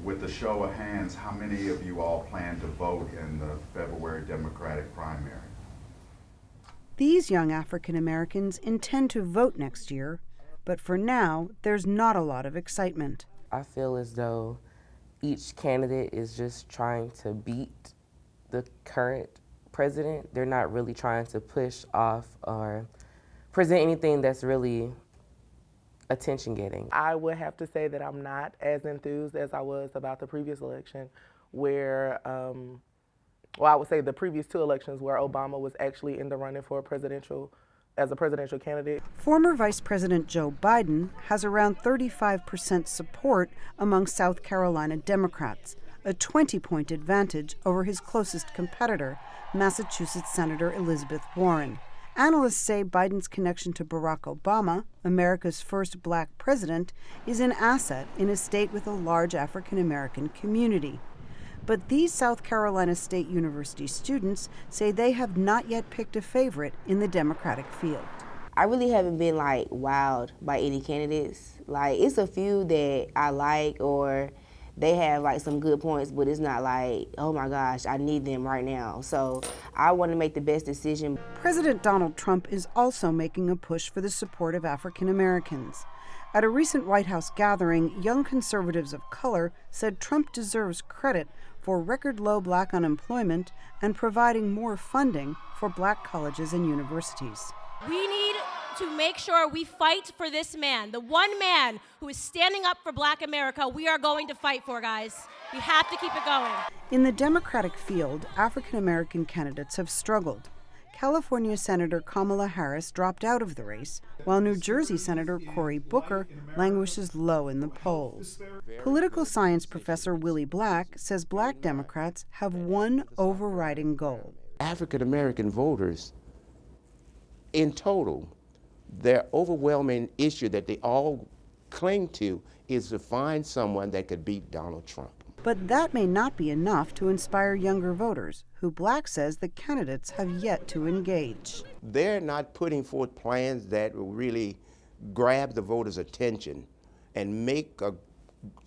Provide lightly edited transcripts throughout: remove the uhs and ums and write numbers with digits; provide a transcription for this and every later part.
with a show of hands, how many of you all plan to vote in the February Democratic primary? These young African Americans intend to vote next year, but for now, there's not a lot of excitement. I feel as though each candidate is just trying to beat the current president. They're not really trying to push off or present anything that's really attention-getting. I would have to say that I'm not as enthused as I was about the previous election where, I would say the previous two elections where Obama was actually in the running for as a presidential candidate. Former Vice President Joe Biden has around 35% support among South Carolina Democrats, a 20-point advantage over his closest competitor, Massachusetts Senator Elizabeth Warren. Analysts say Biden's connection to Barack Obama, America's first black president, is an asset in a state with a large African American community. But these South Carolina State University students say they have not yet picked a favorite in the Democratic field. I really haven't been wowed by any candidates. It's a few that I like or they have some good points, but it's not oh my gosh, I need them right now. So I want to make the best decision. President Donald Trump is also making a push for the support of African Americans. At a recent White House gathering, young conservatives of color said Trump deserves credit for record low black unemployment and providing more funding for black colleges and universities. We need to make sure we fight for this man, the one man who is standing up for black America. We are going to fight for, guys. We have to keep it going. In the Democratic field, African American candidates have struggled. California Senator Kamala Harris dropped out of the race, while New Jersey Senator Cory Booker languishes low in the polls. Political science professor Willie Black says black Democrats have one overriding goal. African American voters, in total, their overwhelming issue that they all cling to is to find someone that could beat Donald Trump. But that may not be enough to inspire younger voters, who Black says the candidates have yet to engage. They're not putting forth plans that will really grab the voters' attention and make a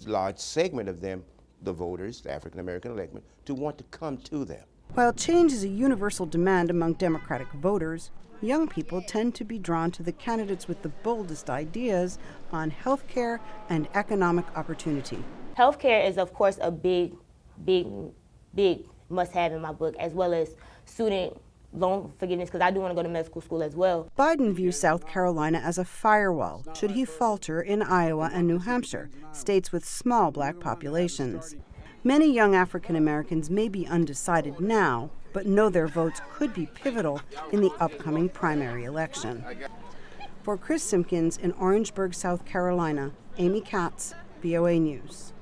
large segment of them, the voters, the African American electorate, to want to come to them. While change is a universal demand among Democratic voters, young people tend to be drawn to the candidates with the boldest ideas on health care and economic opportunity. Healthcare is, of course, a big must-have in my book, as well as student loan forgiveness, because I do want to go to medical school as well. Biden views South Carolina as a firewall should he falter in Iowa and New Hampshire, states with small black populations. Many young African Americans may be undecided now, but know their votes could be pivotal in the upcoming primary election. For Chris Simpkins in Orangeburg, South Carolina, Amy Katz, VOA News.